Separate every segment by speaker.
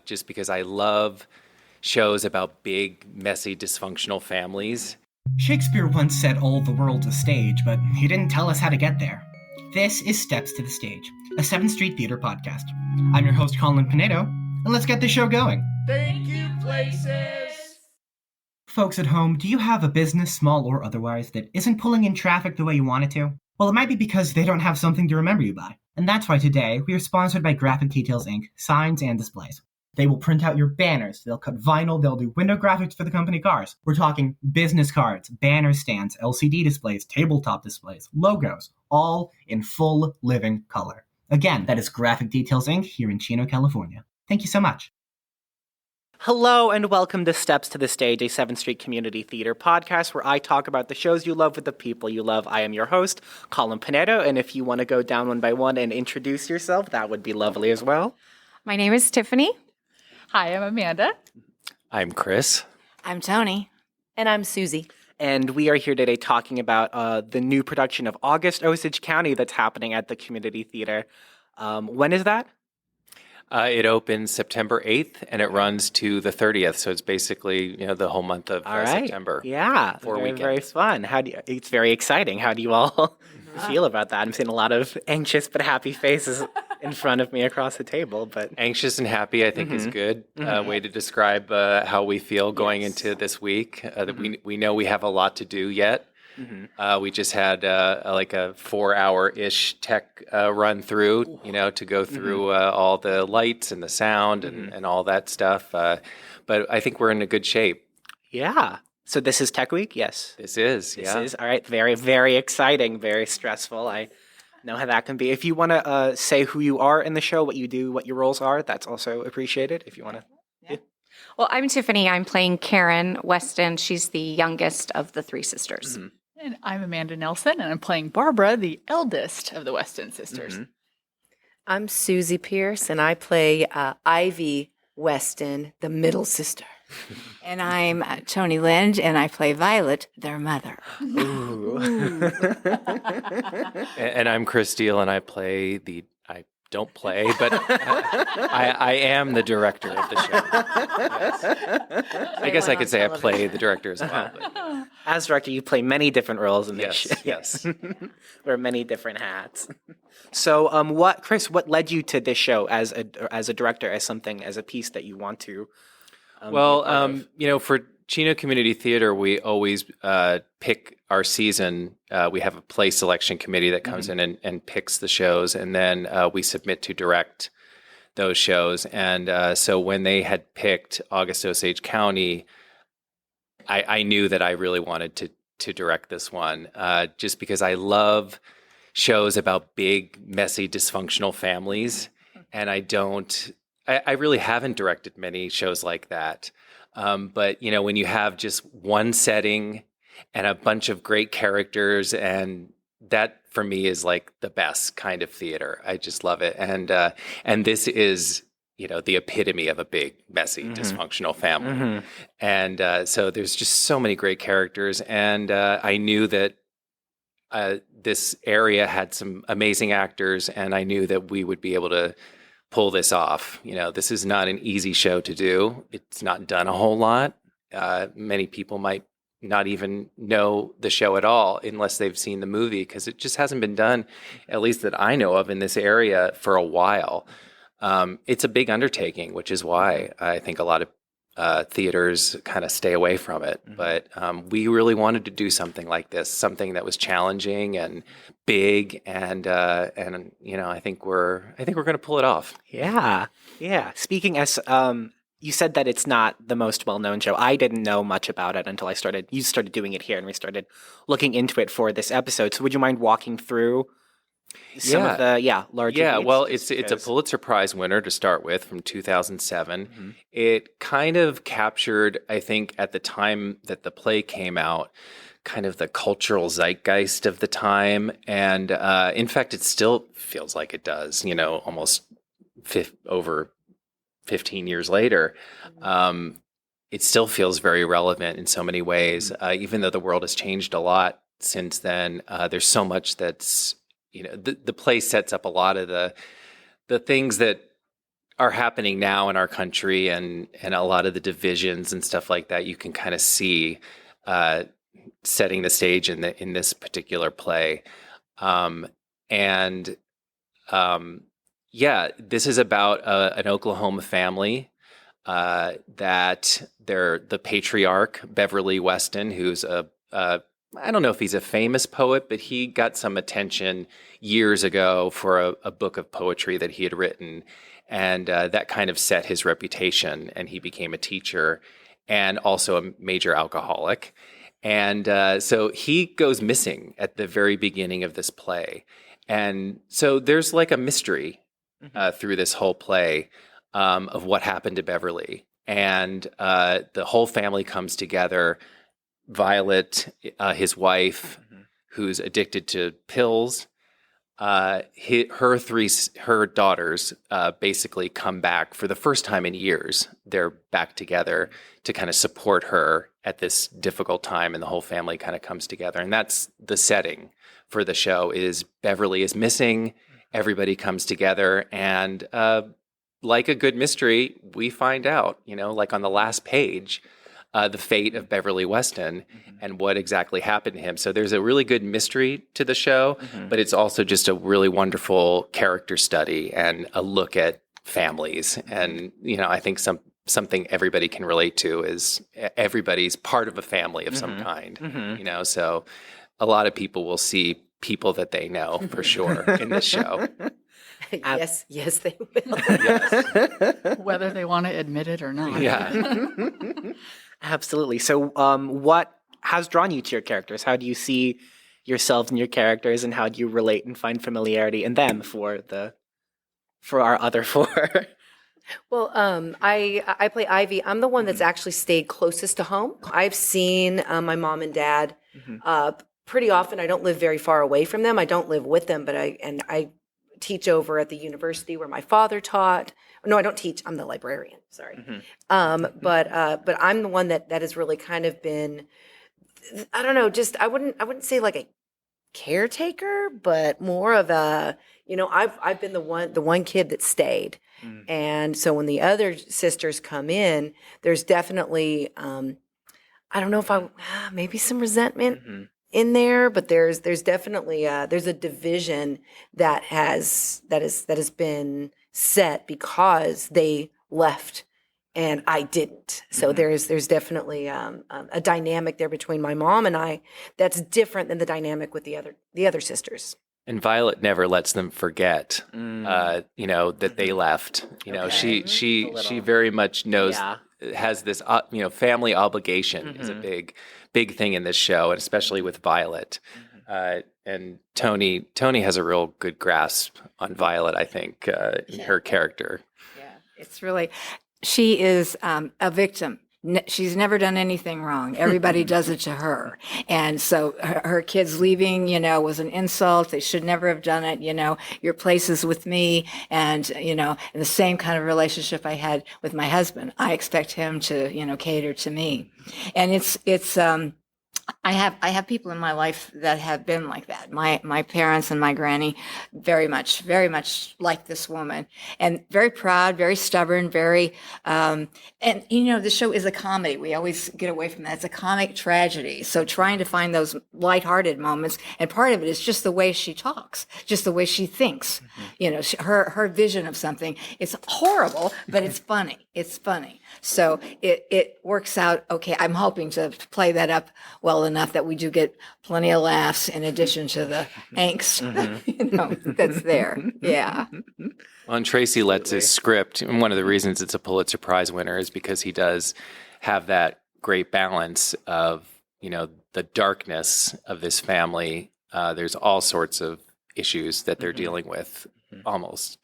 Speaker 1: just because I love shows about big, messy, dysfunctional families.
Speaker 2: Shakespeare once said all the world's a stage, but he didn't tell us how to get there. This is Steps to the Stage, a 7th Street Theater podcast. I'm your host, Colin Pinedo, and let's get the show going.
Speaker 3: Thank you, places!
Speaker 2: Folks at home, do you have a business, small or otherwise, that isn't pulling in traffic the way you want it to? Well, it might be because they don't have something to remember you by. And that's why today we are sponsored by Graphic Details Inc., signs and displays. They will print out your banners, they'll cut vinyl, they'll do window graphics for the company cars. We're talking business cards, banner stands, LCD displays, tabletop displays, logos, all in full living color. Again, that is Graphic Details Inc. here in Chino, California. Thank you so much.
Speaker 4: Hello and welcome to Steps to the Stage, a 7th Street Community Theater podcast where I talk about the shows you love with the people you love. I am your host, Colin Pinedo, and if you want to go down one by one and introduce yourself, that would be lovely as well.
Speaker 5: My name is Tiffany.
Speaker 6: Hi, I'm Amanda.
Speaker 1: I'm Chris.
Speaker 7: I'm Toni. And I'm Suzy.
Speaker 4: And we are here today talking about the new production of August Osage County that's happening at the Community Theater. When is that?
Speaker 1: It opens September 8th, and it runs to the 30th, so it's basically the whole month of September.
Speaker 4: Yeah, very fun. It's very exciting. How do you all feel about that? I'm seeing a lot of anxious but happy faces in front of me across the table. But
Speaker 1: anxious and happy, I think, is good way to describe how we feel going into this week. We know we have a lot to do yet. We just had a 4-hour-ish tech run through, to go through all the lights and the sound and all that stuff. But I think we're in a good shape.
Speaker 4: Yeah. So this is Tech Week? Yes.
Speaker 1: This is.
Speaker 4: All right. Very, very exciting, very stressful. I know how that can be. If you want to say who you are in the show, what you do, what your roles are, that's also appreciated if you want to. Yeah.
Speaker 5: Well, I'm Tiffany. I'm playing Karen Weston. She's the youngest of the three sisters.
Speaker 6: And I'm Amanda Nelson, and I'm playing Barbara, the eldest of the Weston sisters.
Speaker 7: I'm Suzy Pearce, and I play Ivy Weston, the middle sister.
Speaker 8: And I'm Toni Lynd, and I play Violet, their mother.
Speaker 1: And I'm Chris Diehl, and I play I don't play, but I am the director of the show. Yes. I guess I could say I play the director as well. But.
Speaker 4: As director, you play many different roles in this show.
Speaker 1: Yes.
Speaker 4: Wear many different hats. So, Chris, what led you to this show as a director, as a piece that you want to?
Speaker 1: For Chino Community Theater, we always pick our season. We have a play selection committee that comes in and picks the shows, and then we submit to direct those shows. And so when they had picked August Osage County, I knew that I really wanted to direct this one, just because I love shows about big, messy, dysfunctional families, and I really haven't directed many shows like that. But, when you have just one setting and a bunch of great characters, and that for me is like the best kind of theater. I just love it. And this is, the epitome of a big, messy, dysfunctional family. And so there's just so many great characters. And I knew that this area had some amazing actors, and I knew that we would be able to pull this off. This is not an easy show to do. It's not done a whole lot. Many people might not even know the show at all unless they've seen the movie, because it just hasn't been done, at least that I know of, in this area for a while. It's a big undertaking, which is why I think a lot of theaters kind of stay away from it. But we really wanted to do something like this, something that was challenging and big, and I think we're going to pull it off.
Speaker 4: Yeah. Speaking as you said that it's not the most well-known show. I didn't know much about it until you started doing it here, and we started looking into it for this episode. So would you mind walking through some of the larger beats?
Speaker 1: Well, it's a Pulitzer Prize winner to start with, from 2007. It kind of captured, I think, at the time that the play came out, kind of the cultural zeitgeist of the time. And in fact, it still feels like it does, almost over 15 years later. It still feels very relevant in so many ways, even though the world has changed a lot since then. There's so much that's, the play sets up a lot of the things that are happening now in our country, and a lot of the divisions and stuff like that, you can kind of see setting the stage in this particular play. This is about an Oklahoma family that the patriarch, Beverly Weston, who's I don't know if he's a famous poet, but he got some attention years ago for a book of poetry that he had written. And that kind of set his reputation, and he became a teacher and also a major alcoholic. And so he goes missing at the very beginning of this play. And so there's like a mystery through this whole play of what happened to Beverly. And the whole family comes together. Violet, his wife, who's addicted to pills, her daughters basically come back for the first time in years. They're back together to kind of support her at this difficult time, and the whole family kind of comes together. And that's the setting for the show: is Beverly is missing, everybody comes together, and like a good mystery, we find out, like on the last page, the fate of Beverly Weston and what exactly happened to him. So there's a really good mystery to the show, but it's also just a really wonderful character study and a look at families. And, I think something everybody can relate to is everybody's part of a family of some kind, so a lot of people will see people that they know for sure in this show.
Speaker 7: Yes, they will.
Speaker 1: Yes.
Speaker 6: Whether they want to admit it or not.
Speaker 1: Yeah.
Speaker 4: Absolutely. So what has drawn you to your characters? How do you see yourselves and your characters, and how do you relate and find familiarity in them for our other four?
Speaker 7: Well, I play Ivy. I'm the one that's actually stayed closest to home. I've seen my mom and dad pretty often. I don't live very far away from them. I don't live with them, but I teach over at the university where my father taught. No, I don't teach. I'm the librarian. Sorry. But I'm the one that has really kind of been, I don't know, just I wouldn't say like a caretaker, but more of a, I've been the one kid that stayed. And so when the other sisters come in, there's definitely I don't know if maybe some resentment in there, but there's definitely there's a division that has been set because they left and I didn't. So there's definitely a dynamic there between my mom and I that's different than the dynamic with the other sisters.
Speaker 1: And Violet never lets them forget, that they left. She very much knows, has this, family obligation is a big thing in this show, and especially with Violet. And Toni has a real good grasp on Violet, I think, in her character.
Speaker 8: Yeah, it's really, she is a victim. She's never done anything wrong. Everybody does it to her. And so her kids leaving, was an insult. They should never have done it. Your place is with me. And, in the same kind of relationship I had with my husband, I expect him to, cater to me. And it's I have people in my life that have been like that. My parents and my granny, very much like this woman, and very proud, very stubborn, very, and the show is a comedy. We always get away from that. It's a comic tragedy. So trying to find those lighthearted moments, and part of it is just the way she talks, just the way she thinks. Her vision of something. It's horrible, but it's funny. It's funny. So it works out okay. I'm hoping to play that up well enough that we do get plenty of laughs in addition to the angst that's there. Yeah.
Speaker 1: On Tracy Letts' script, and one of the reasons it's a Pulitzer Prize winner is because he does have that great balance of, the darkness of this family. There's all sorts of issues that they're dealing with. Almost,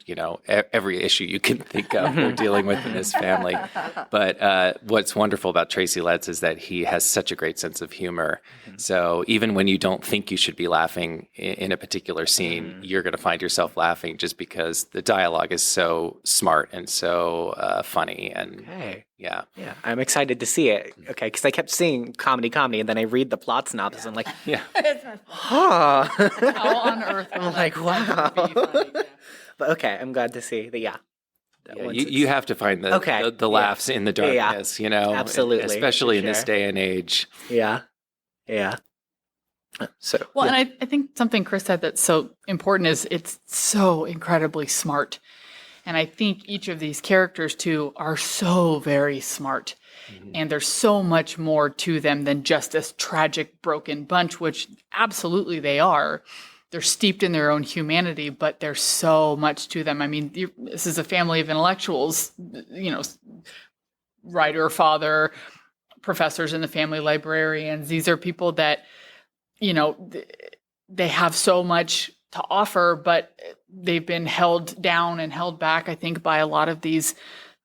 Speaker 1: every issue you can think of they're dealing with in this family. But what's wonderful about Tracy Letts is that he has such a great sense of humor. So even when you don't think you should be laughing in a particular scene, you're going to find yourself laughing just because the dialogue is so smart and so funny. And yeah,
Speaker 4: I'm excited to see it. Okay, because I kept seeing comedy, and then I read the plot synopsis. I'm like,
Speaker 6: How on earth?
Speaker 4: I'm like, wow. But okay, I'm glad to see that. Yeah,
Speaker 1: Yeah, you have to find the laughs in the darkness,
Speaker 4: Absolutely,
Speaker 1: especially in
Speaker 4: for
Speaker 1: this
Speaker 4: sure.
Speaker 1: day and age.
Speaker 4: Yeah. So
Speaker 6: Well, and I think something Chris said that's so important is it's so incredibly smart. And I think each of these characters, too, are so very smart. And there's so much more to them than just this tragic, broken bunch, which absolutely they are. They're steeped in their own humanity, but there's so much to them. I mean, this is a family of intellectuals, writer, father, professors in the family, librarians. These are people that, they have so much to offer, but they've been held down and held back, I think, by a lot of these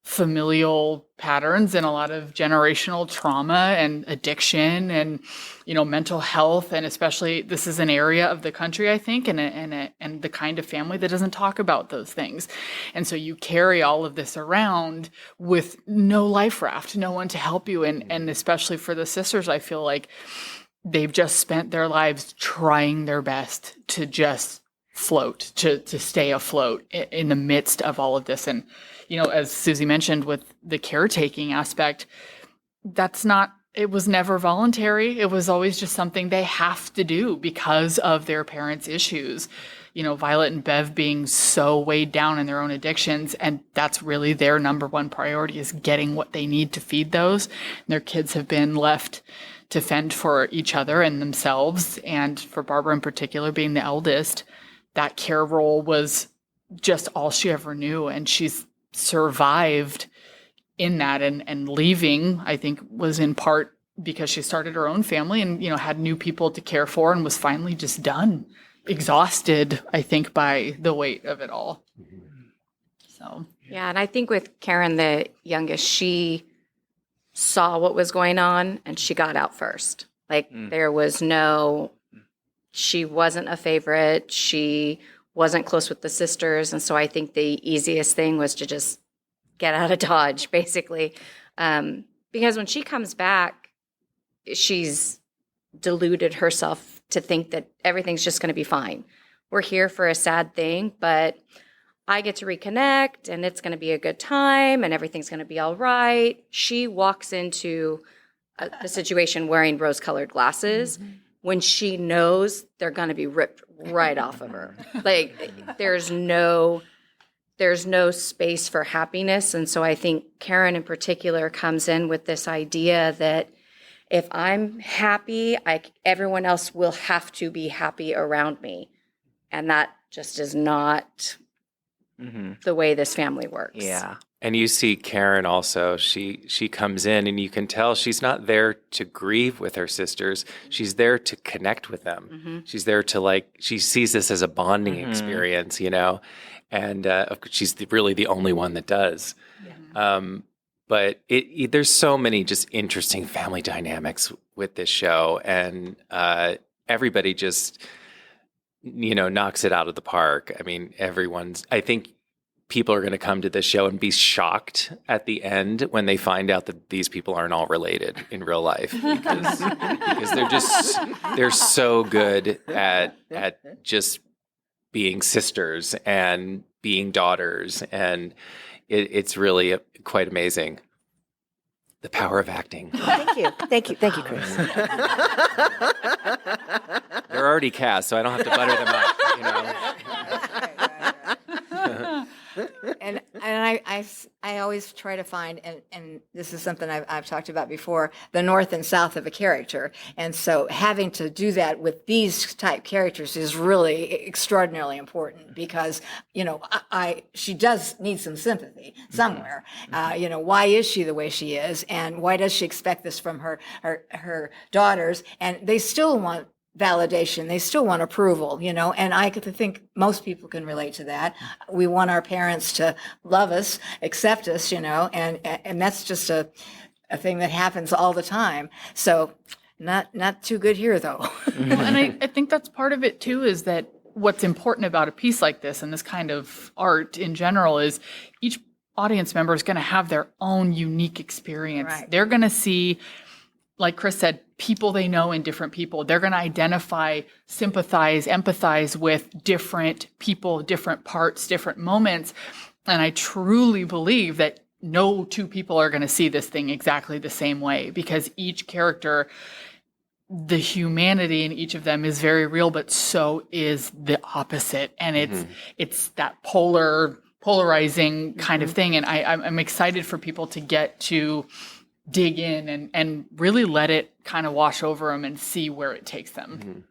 Speaker 6: familial patterns and a lot of generational trauma and addiction and, mental health. And especially this is an area of the country, I think, and the kind of family that doesn't talk about those things. And so you carry all of this around with no life raft, no one to help you. And especially for the sisters, I feel like they've just spent their lives trying their best to just float, to stay afloat in the midst of all of this. And, as Suzy mentioned with the caretaking aspect, it was never voluntary. It was always just something they have to do because of their parents' issues. Violet and Bev being so weighed down in their own addictions, and that's really their number one priority is getting what they need to feed those. And their kids have been left to fend for each other and themselves. And for Barbara in particular, being the eldest, that care role was just all she ever knew. And she's survived in that, and leaving, I think, was in part because she started her own family and, had new people to care for and was finally just done, exhausted, I think, by the weight of it all. So,
Speaker 5: Yeah, and I think with Karen, the youngest, she saw what was going on and she got out first. There was she wasn't a favorite. She wasn't close with the sisters. And so I think the easiest thing was to just get out of Dodge, basically. Because when she comes back, she's deluded herself to think that everything's just going to be fine. We're here for a sad thing, but I get to reconnect and it's going to be a good time and everything's going to be all right. She walks into the situation wearing rose-colored glasses when she knows they're going to be ripped right off of her. There's no space for happiness. And so I think Karen in particular comes in with this idea that if I'm happy, everyone else will have to be happy around me. And that just is not the way this family works.
Speaker 4: Yeah.
Speaker 1: And you see Karen also, she comes in and you can tell she's not there to grieve with her sisters. She's there to connect with them. She's there to she sees this as a bonding experience, and she's really the only one that does. But there's so many just interesting family dynamics with this show, and everybody just, knocks it out of the park. I mean, I think people are going to come to this show and be shocked at the end when they find out that these people aren't all related in real life because they're so good at just being sisters and being daughters, and it's really quite amazing. The power of acting.
Speaker 7: Thank you, Chris.
Speaker 1: They're already cast, so I don't have to butter them up.
Speaker 8: And I always try to find, and this is something I've talked about before, the north and south of a character. And so having to do that with these type characters is really extraordinarily important because, she does need some sympathy somewhere. Why is she the way she is? And why does she expect this from her daughters? And they still want validation. They still want approval, and I think most people can relate to that. We want our parents to love us, accept us, and that's just a thing that happens all the time. So not too good here, though.
Speaker 6: Well, and I think that's part of it, too, is that what's important about a piece like this and this kind of art in general is each audience member is going to have their own unique experience.
Speaker 8: Right.
Speaker 6: They're going to see, like Chris said, people they know in different people. They're going to identify, sympathize, empathize with different people, different parts, different moments. And I truly believe that no two people are going to see this thing exactly the same way, because each character, the humanity in each of them is very real, but so is the opposite. And it's that polarizing kind of thing. And I'm excited for people to get to dig in and really let it kind of wash over them and see where it takes them.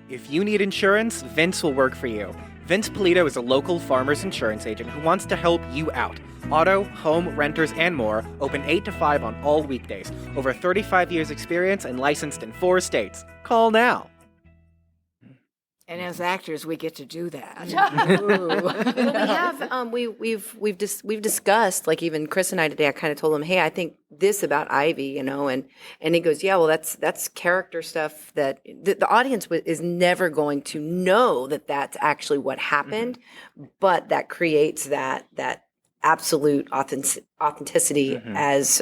Speaker 4: If you need insurance, Vince will work for you. Vince Polito is a local farmer's insurance agent who wants to help you out. Auto, home, renters, and more, open 8 to 5 on all weekdays. Over 35 years experience and licensed in 4 states. Call now.
Speaker 8: And as actors, we get to do that.
Speaker 7: Well, we've discussed, like even Chris and I today, I kind of told him, hey, I think this about Ivy, and he goes, yeah, well, that's character stuff that the audience is never going to know that that's actually what happened, but that creates that absolute authenticity as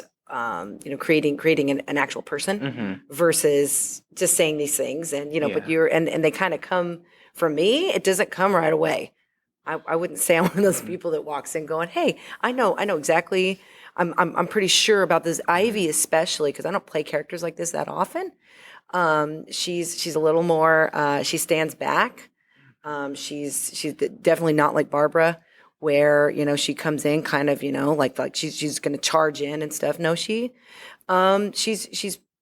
Speaker 7: creating an actual person versus just saying these things and but and they kind of come from me. It doesn't come right away. I wouldn't say I'm one of those people that walks in going, hey, I know exactly. I'm pretty sure about this Ivy, especially because I don't play characters like this that often. She's a little more she stands back. She's definitely not like Barbara, where she comes in kind of like she's going to charge in and stuff. No, she's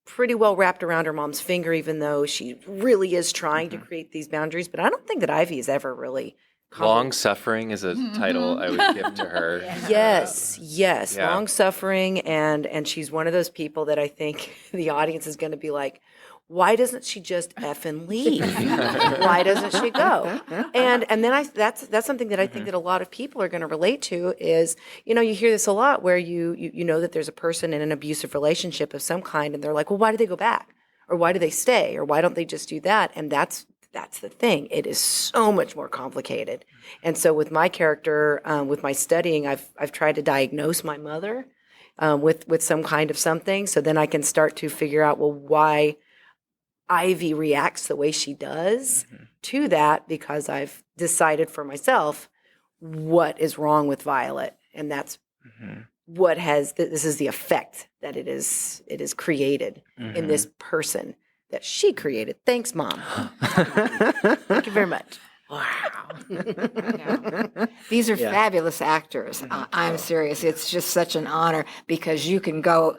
Speaker 7: pretty well wrapped around her mom's finger, even though she really is trying to create these boundaries. But I don't think that Ivy is ever really
Speaker 1: Long suffering is a title I would give to her.
Speaker 7: Yes, yeah.
Speaker 1: Yeah.
Speaker 7: Long suffering, and she's one of those people that I think the audience is going to be like, why doesn't she just effing leave? Why doesn't she go? And then that's something that I think that a lot of people are going to relate to is, you hear this a lot where you know that there's a person in an abusive relationship of some kind, and they're like, well, why do they go back? Or why do they stay? Or why don't they just do that? And that's the thing. It is so much more complicated. And so with my character, with my studying, I've tried to diagnose my mother with some kind of something, so then I can start to figure out, well, why Ivy reacts the way she does to that, because I've decided for myself what is wrong with Violet, and that's this is the effect that it is created in this person that she created. Thanks, Mom. Thank you very much.
Speaker 8: Wow. These are fabulous actors. I'm serious. It's just such an honor because you can go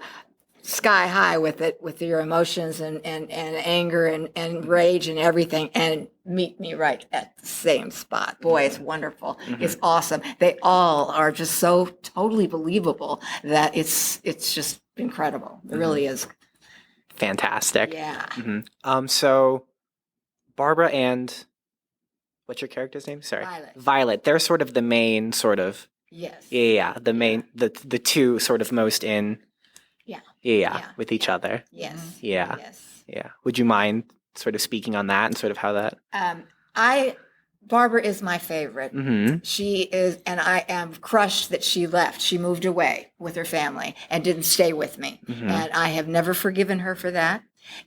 Speaker 8: sky high with it, with your emotions and anger and rage and everything, and meet me right at the same spot. Boy, it's wonderful. It's awesome. They all are just so totally believable that it's just incredible. It really is.
Speaker 4: Fantastic.
Speaker 8: Yeah.
Speaker 4: So Barbara and what's your character's name? Sorry. Violet. They're sort of the main sort of.
Speaker 8: Yes.
Speaker 4: Yeah. The main, the two sort of most in.
Speaker 8: Yeah.
Speaker 4: With each other.
Speaker 8: Yes.
Speaker 4: Yeah.
Speaker 8: Yes.
Speaker 4: Yeah. Would you mind sort of speaking on that and sort of how that?
Speaker 8: Barbara is my favorite. She is, and I am crushed that she left. She moved away with her family and didn't stay with me. And I have never forgiven her for that.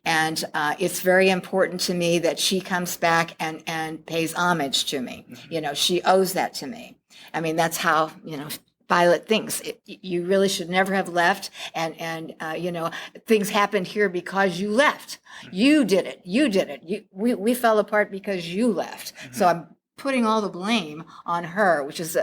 Speaker 8: And it's very important to me that she comes back and pays homage to me. She owes that to me. I mean, that's how, Violet thinks. You really should never have left, and things happened here because you left. You did it. We fell apart because you left. So I'm putting all the blame on her, which is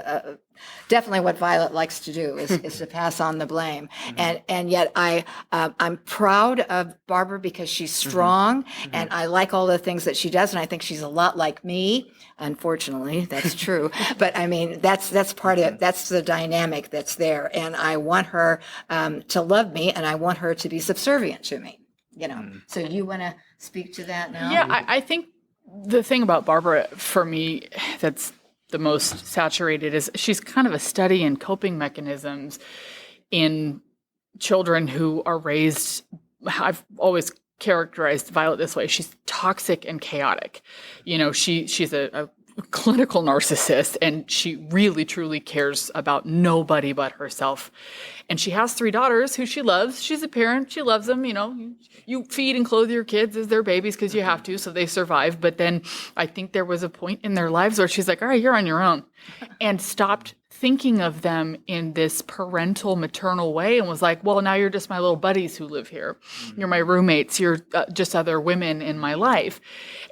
Speaker 8: definitely what Violet likes to do, is to pass on the blame. And yet I'm proud of Barbara because she's strong, and I like all the things that she does, and I think she's a lot like me. Unfortunately, that's true. But I mean, that's part of it. That's the dynamic that's there. And I want her to love me, and I want her to be subservient to me, So you want to speak to that now?
Speaker 6: Yeah, I think the thing about Barbara, for me, that's the most saturated is she's kind of a study in coping mechanisms in children who are raised. I've always characterized Violet this way. She's toxic and chaotic. She's a clinical narcissist, and she really truly cares about nobody but herself. And she has 3 daughters who she loves. She's a parent. She loves them. You know, you feed and clothe your kids as their babies because you have to, so they survive. But then I think there was a point in their lives where she's like, all right, you're on your own, and stopped thinking of them in this parental, maternal way, and was like, well, now you're just my little buddies who live here. You're my roommates. You're just other women in my life.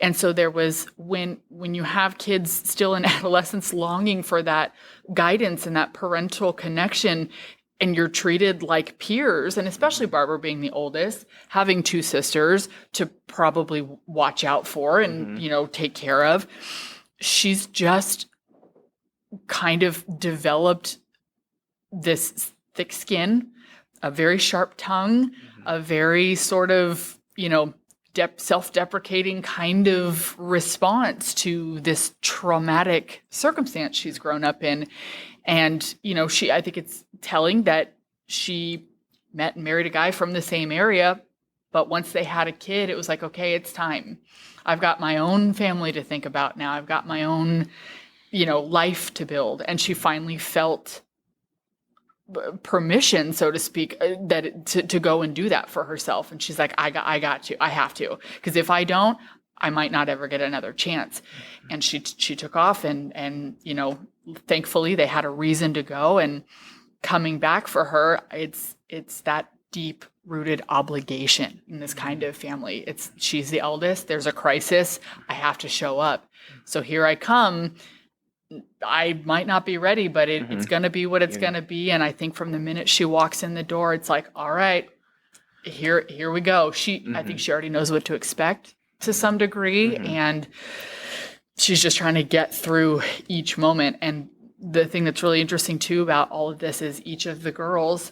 Speaker 6: And so there was, when you have kids still in adolescence longing for that guidance and that parental connection, and you're treated like peers, and especially Barbara being the oldest, having 2 sisters to probably watch out for and, you know, take care of, she's just kind of developed this thick skin, a very sharp tongue, a very sort of, you know, self-deprecating kind of response to this traumatic circumstance she's grown up in. And, you know, I think it's telling that she met and married a guy from the same area, but once they had a kid, it was like, okay, it's time. I've got my own family to think about now. I've got my own, you know, life to build. And she finally felt permission, so to speak, to go and do that for herself. And she's like, I got to, I have to, because if I don't, I might not ever get another chance. And she took off, and, you know, thankfully they had a reason to go, and coming back for her, it's that deep rooted obligation in this kind of family. She's the eldest. There's a crisis. I have to show up. So here I come. I might not be ready, but it's going to be what it's going to be. And I think from the minute she walks in the door, it's like, all right, here we go. I think she already knows what to expect to some degree. And she's just trying to get through each moment. And the thing that's really interesting too about all of this is each of the girls,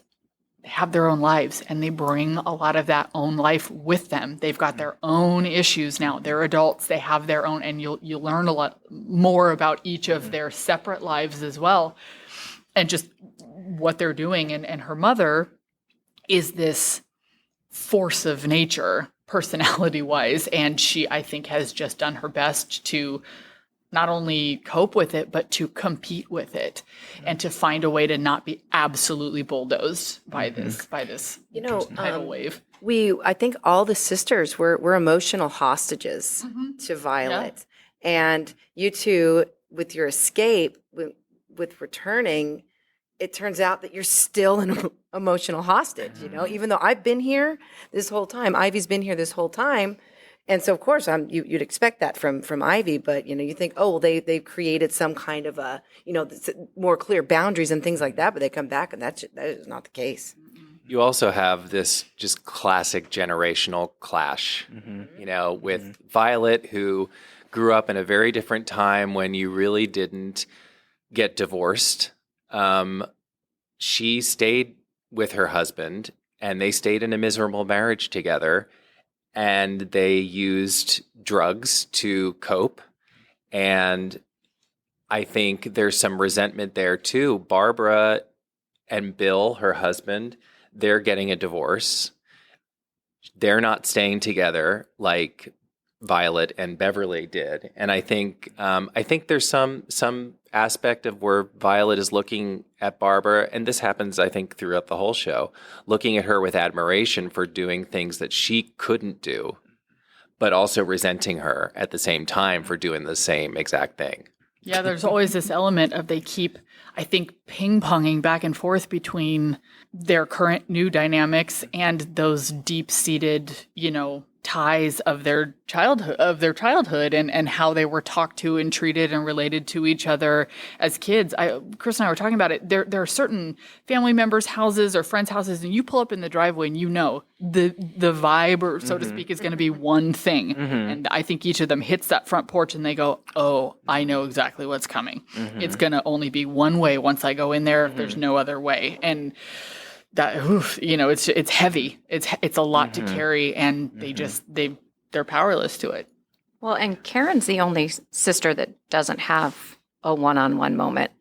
Speaker 6: they have their own lives, and they bring a lot of that own life with them. They've got their own issues now. They're adults. They have their own, and you'll learn a lot more about each of their separate lives as well, and just what they're doing. And her mother is this force of nature, personality-wise, and she, I think, has just done her best to not only cope with it, but to compete with it, and to find a way to not be absolutely bulldozed by this
Speaker 7: You know,
Speaker 6: tidal wave.
Speaker 7: I think all the sisters were emotional hostages to Violet. And you two, with your escape, with returning, it turns out that you're still an emotional hostage, you know, even though I've been here this whole time, Ivy's been here this whole time. And so, of course, you'd expect that from Ivy, but, you know, you think, oh, well, they've created some kind of a, you know, more clear boundaries and things like that, but they come back, and that is not the case.
Speaker 1: You also have this just classic generational clash, you know, with Violet, who grew up in a very different time when you really didn't get divorced. She stayed with her husband, and they stayed in a miserable marriage together. And they used drugs to cope. And I think there's some resentment there too. Barbara and Bill, her husband, they're getting a divorce. They're not staying together like Violet and Beverly did. And I think there's some aspect of where Violet is looking at Barbara, and this happens, I think, throughout the whole show, looking at her with admiration for doing things that she couldn't do, but also resenting her at the same time for doing the same exact thing.
Speaker 6: Yeah, there's always this element of they keep, I think, ping-ponging back and forth between their current new dynamics and those deep-seated, you know, ties of their childhood and how they were talked to and treated and related to each other as kids. Chris and I were talking about it. There are certain family members' houses or friends' houses, and you pull up in the driveway and you know the vibe, or so to speak, is going to be one thing. And I think each of them hits that front porch and they go, oh, I know exactly what's coming. It's going to only be one way once I go in there. There's no other way. And that, you know, it's heavy. It's a lot to carry, and they're powerless to it.
Speaker 5: Well, and Karen's the only sister that doesn't have a one-on-one moment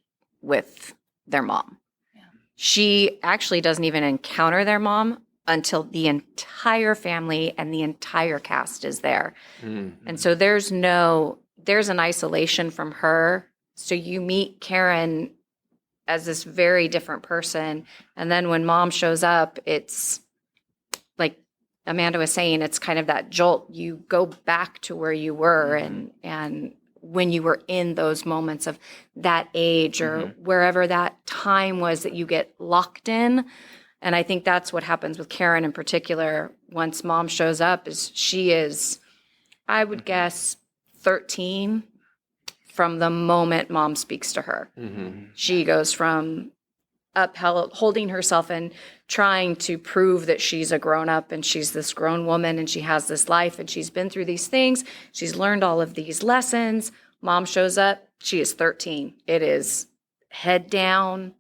Speaker 5: with their mom. Yeah. She actually doesn't even encounter their mom until the entire family and the entire cast is there. And so there's no there's an isolation from her. So you meet Karen as this very different person. And then when mom shows up, it's like Amanda was saying, it's kind of that jolt. You go back to where you were and when you were in those moments of that age or wherever that time was that you get locked in. And I think that's what happens with Karen in particular. Once mom shows up, is she is, I would guess, 13 from the moment mom speaks to her. She goes from holding herself and trying to prove that she's a grown up and she's this grown woman and she has this life and she's been through these things. She's learned all of these lessons. Mom shows up. She is 13. It is head down,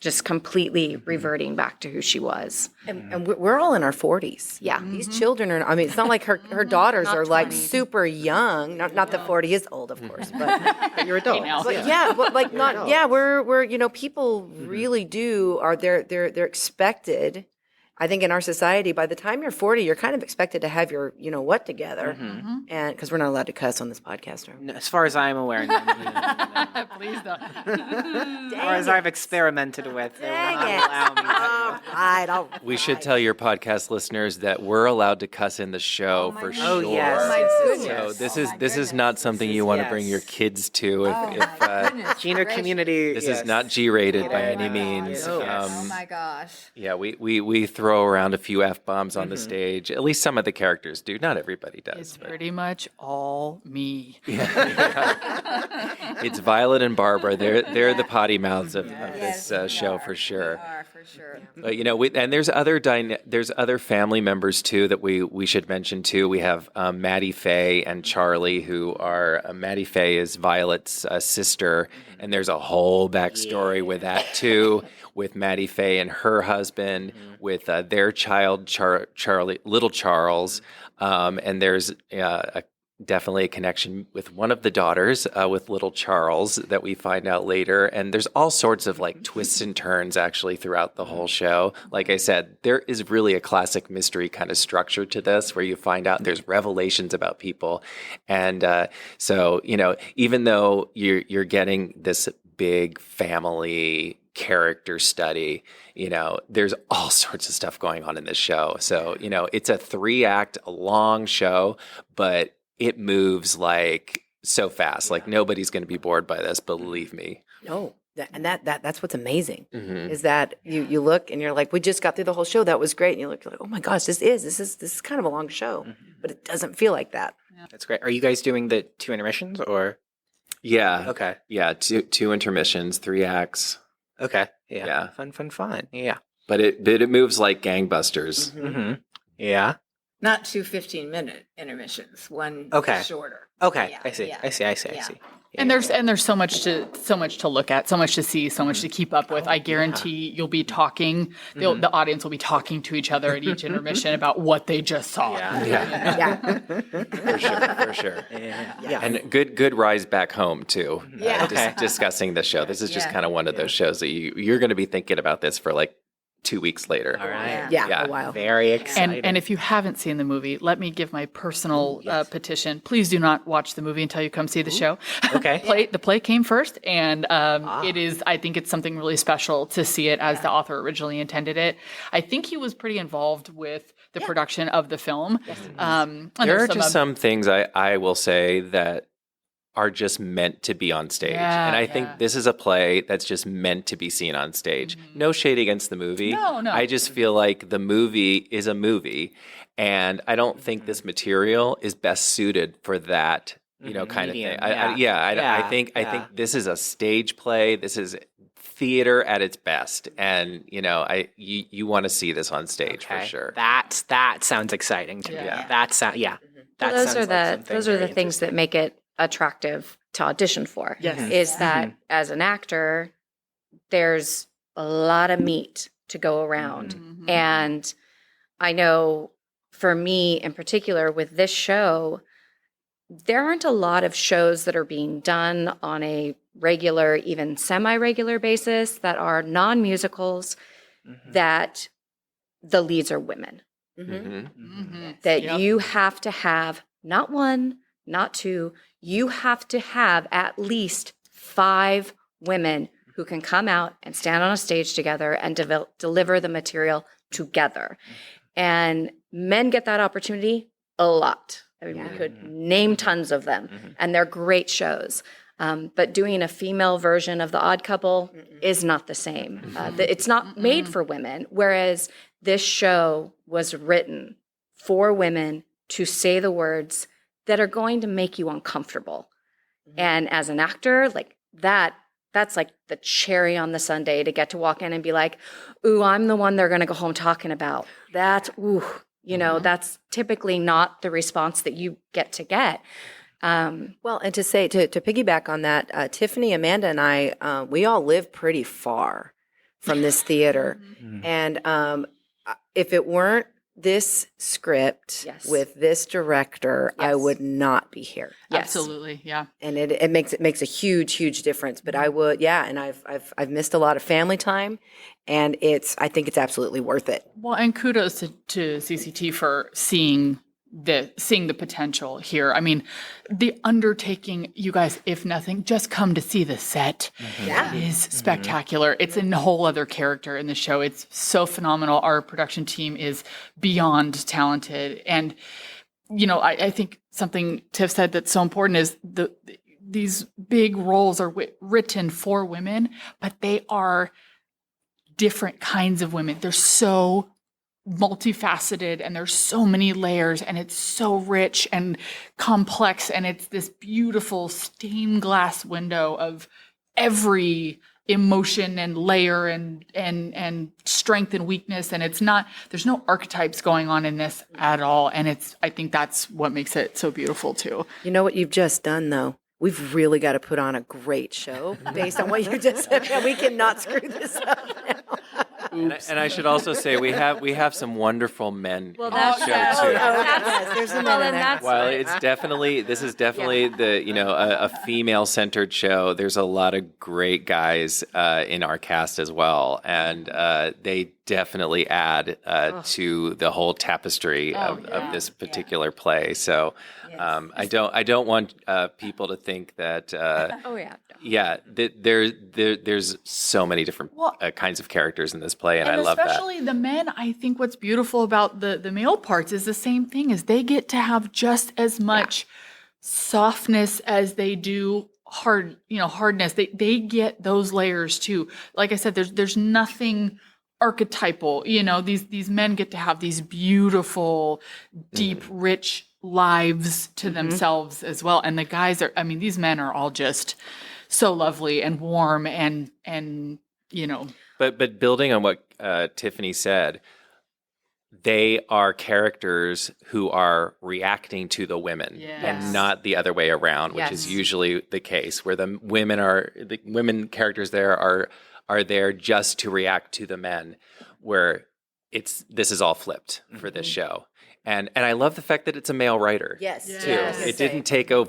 Speaker 5: just completely reverting back to who she was.
Speaker 7: And we're all in our 40s.
Speaker 5: Yeah.
Speaker 7: These children are, I mean, it's not like her daughters
Speaker 5: Not
Speaker 7: are like
Speaker 5: 20.
Speaker 7: super young. Not that 40 is old, of course, but
Speaker 4: You're adult.
Speaker 7: but yeah, but like not, yeah, we're, people really they're expected. I think in our society, by the time you're 40, you're kind of expected to have your, what together. And because we're not allowed to cuss on this podcast.
Speaker 4: No, as far as I'm aware, no.
Speaker 6: Please don't.
Speaker 4: As far as I've experimented with, they will not allow me to.
Speaker 7: All right.
Speaker 1: We should tell your podcast listeners that we're allowed to cuss in the show for sure.
Speaker 4: Oh, yes.
Speaker 8: Oh, my
Speaker 1: So
Speaker 8: goodness.
Speaker 1: this is not something you want to bring your kids to. If
Speaker 4: Gina community.
Speaker 1: this
Speaker 4: yes.
Speaker 1: is not G-rated by any
Speaker 8: my
Speaker 1: means.
Speaker 8: gosh.
Speaker 4: Yes.
Speaker 8: Oh my gosh.
Speaker 1: Yeah, we throw around a few F-bombs on the stage. At least some of the characters do. Not everybody does.
Speaker 6: It's
Speaker 1: but-
Speaker 6: pretty much all me.
Speaker 1: It's Violet and Barbara. They're the potty mouths of this show for sure.
Speaker 8: For sure.
Speaker 1: But and there's other family members too that we should mention too. We have Maddie Faye and Charlie, who are Maddie Faye is Violet's sister, and there's a whole backstory with that too, with Maddie Faye and her husband, with their child Charlie, little Charles, and there's definitely a connection with one of the daughters, with little Charles, that we find out later. And there's all sorts of like twists and turns actually throughout the whole show. Like I said, there is really a classic mystery kind of structure to this where you find out there's revelations about people. And so, even though you're getting this big family character study, there's all sorts of stuff going on in this show. So, it's a 3-act long show, but it moves like so fast. Like nobody's going to be bored by this, believe me.
Speaker 7: No, and that's what's amazing is that you look and you're like, we just got through the whole show. That was great. And you look, you're like, oh my gosh, this is kind of a long show, but it doesn't feel like that.
Speaker 4: That's great. Are you guys doing the 2 intermissions or?
Speaker 1: Yeah.
Speaker 4: Okay.
Speaker 1: Yeah. Two intermissions, 3 acts.
Speaker 4: Okay. Yeah.
Speaker 1: Yeah.
Speaker 4: Fun. Yeah.
Speaker 1: But it moves like gangbusters.
Speaker 4: Mm-hmm. Yeah.
Speaker 8: Not 2 15-minute intermissions. One
Speaker 4: Okay.
Speaker 8: shorter.
Speaker 4: Okay.
Speaker 8: Yeah,
Speaker 4: I see.
Speaker 8: yeah.
Speaker 4: I see.
Speaker 8: Yeah.
Speaker 6: And there's so much to look at, so much to see, so much to keep up with. I guarantee you'll be talking. The audience will be talking to each other at each intermission about what they just saw.
Speaker 7: Yeah.
Speaker 1: For sure.
Speaker 4: Yeah.
Speaker 1: And good rise back home too.
Speaker 8: Yeah.
Speaker 1: Discussing the show. This is just
Speaker 8: Yeah.
Speaker 1: kind of one of those shows that you're going to be thinking about this for like 2 weeks later.
Speaker 4: All right.
Speaker 7: Yeah, a while.
Speaker 4: Very exciting.
Speaker 6: And if you haven't seen the movie, let me give my personal petition. Please do not watch the movie until you come see the show.
Speaker 4: Okay.
Speaker 6: The play came first, and it is. I think it's something really special to see it as the author originally intended it. I think he was pretty involved with the production of the film. And
Speaker 1: There
Speaker 6: there's
Speaker 1: are just some things I will say that are just meant to be on stage.
Speaker 6: Yeah,
Speaker 1: and I think this is a play that's just meant to be seen on stage. No shade against the movie.
Speaker 6: No.
Speaker 1: I just feel like the movie is a movie, and I don't think this material is best suited for that, kind
Speaker 4: Medium,
Speaker 1: of thing. I think this is a stage play. This is theater at its best, and you want to see this on stage for sure.
Speaker 4: That sounds exciting to me.
Speaker 6: Yeah.
Speaker 4: That sounds
Speaker 5: Well, those are the things that make it attractive to audition for.
Speaker 6: Yes.
Speaker 5: Is that as an actor, there's a lot of meat to go around. And I know for me in particular with this show, there aren't a lot of shows that are being done on a regular, even semi-regular basis that are non-musicals that the leads are women. That you have to have not one, not two, you have to have at least 5 women who can come out and stand on a stage together and deliver the material together. And men get that opportunity a lot. I mean, we could name tons of them, and they're great shows. But doing a female version of The Odd Couple is not the same. It's not made for women, whereas this show was written for women to say the words that are going to make you uncomfortable. And as an actor, like that's like the cherry on the sundae to get to walk in and be like, ooh, I'm the one they're going to go home talking about. That's, ooh, that's typically not the response that you get to get.
Speaker 7: Well, and to say, to piggyback on that, Tiffany, Amanda, and I, we all live pretty far from this theater. And if it weren't this script with this director, I would not be here.
Speaker 6: Absolutely, yeah.
Speaker 7: And it makes a huge difference. But I would, and I've missed a lot of family time, and I think it's absolutely worth it.
Speaker 6: Well, and kudos to CCT for seeing the potential here. I mean, the undertaking, you guys, if nothing, just come to see the set is spectacular. It's a whole other character in the show. It's so phenomenal. Our production team is beyond talented. And, I think something Tiff said that's so important is these big roles are written for women, but they are different kinds of women. They're so multifaceted, and there's so many layers, and it's so rich and complex, and it's this beautiful stained glass window of every emotion and layer and strength and weakness, and there's no archetypes going on in this at all, and I think that's what makes it so beautiful too.
Speaker 7: You know what you've just done though? We've really got to put on a great show based on what you just said. We cannot screw this up now.
Speaker 1: And I should also say we have some wonderful men in the show too.
Speaker 7: There's a man in there.
Speaker 1: While this is definitely a female centered show. There's a lot of great guys in our cast as well, and they definitely add to the whole tapestry of this particular play. So I don't want people to think that. There's so many different kinds of characters in this play, and I love that.
Speaker 6: Especially the men, I think what's beautiful about the male parts is the same thing, is they get to have just as much softness as they do hardness. They get those layers too. Like I said, there's nothing archetypal. These men get to have these beautiful, deep, rich lives to themselves as well. And the guys these men are all just so lovely and warm and.
Speaker 1: But building on what Tiffany said, they are characters who are reacting to the women and not the other way around, which is usually the case, where the women characters there are there just to react to the men, where this is all flipped for this show. And I love the fact that it's a male writer.
Speaker 7: Yes.
Speaker 1: Too. It didn't take a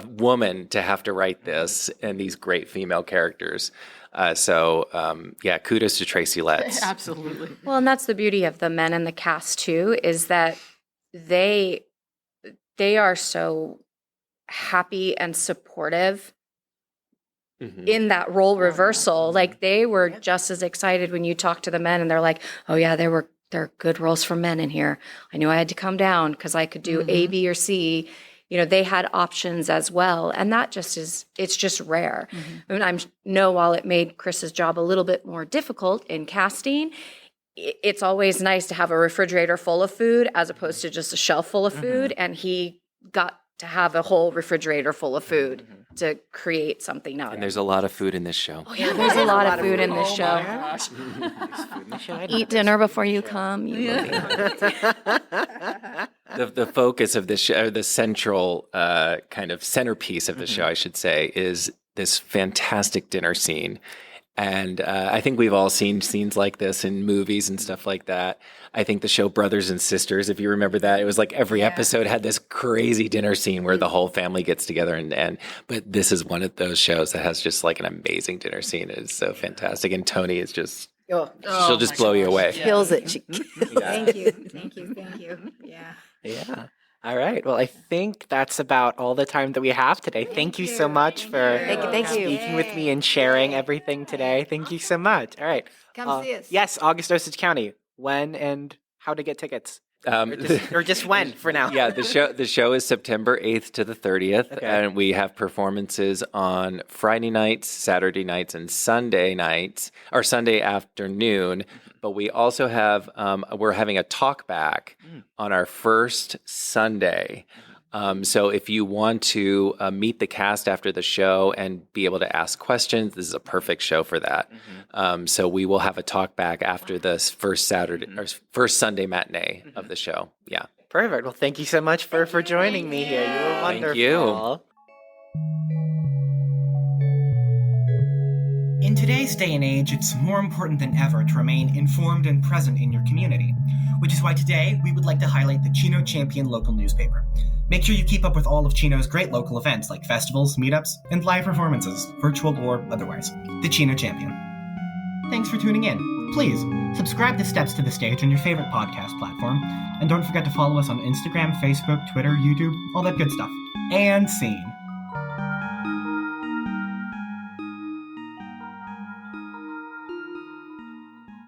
Speaker 1: woman to have to write this and these great female characters. Kudos to Tracy Letts.
Speaker 6: Absolutely.
Speaker 5: Well, and that's the beauty of the men in the cast too, is that they are so happy and supportive in that role reversal. Like they were just as excited when you talk to the men and they're like, oh yeah, there are good roles for men in here. I knew I had to come down because I could do A, B, or C. They had options as well. And that it's just rare. I mean, I know while it made Chris's job a little bit more difficult in casting, it's always nice to have a refrigerator full of food as opposed to just a shelf full of food. And he got to have a whole refrigerator full of food to create something out.
Speaker 1: And there's a lot of food in this show.
Speaker 5: Oh yeah, there's a lot of food in this show. Eat dinner before you come.
Speaker 1: The focus of this show, the central kind of centerpiece of the show, I should say, is this fantastic dinner scene. And I think we've all seen scenes like this in movies and stuff like that. I think the show Brothers and Sisters, if you remember that, it was like every episode had this crazy dinner scene where the whole family gets together. But this is one of those shows that has just like an amazing dinner scene. It's so fantastic. And Toni is just, she'll just blow you away.
Speaker 7: Kills it.
Speaker 8: Thank you. Yeah.
Speaker 1: Yeah.
Speaker 4: All right. Well, I think that's about all the time that we have today. Thank you so much for
Speaker 7: Thank you.
Speaker 4: speaking with me and sharing everything today. Thank you so much. All right.
Speaker 8: Come see us.
Speaker 4: Yes, August Osage County. When and how to get tickets? Or just when for now?
Speaker 1: Yeah, the show is September 8th to the 30th,
Speaker 4: Okay.
Speaker 1: and we have performances on Friday nights, Saturday nights, and Sunday nights, or Sunday afternoon. But we also have, we're having a talk back on our first Sunday. So if you want to meet the cast after the show and be able to ask questions, this is a perfect show for that. So we will have a talk back after this first Sunday matinee of the show. Yeah.
Speaker 4: Perfect. Well, thank you so much for joining me here. You were wonderful.
Speaker 1: Thank you.
Speaker 2: In today's day and age, it's more important than ever to remain informed and present in your community, which is why today we would like to highlight the Chino Champion local newspaper. Make sure you keep up with all of Chino's great local events like festivals, meetups, and live performances, virtual or otherwise. The Chino Champion. Thanks for tuning in. Please, subscribe to Steps to the Stage on your favorite podcast platform, and don't forget to follow us on Instagram, Facebook, Twitter, YouTube, all that good stuff. And scene.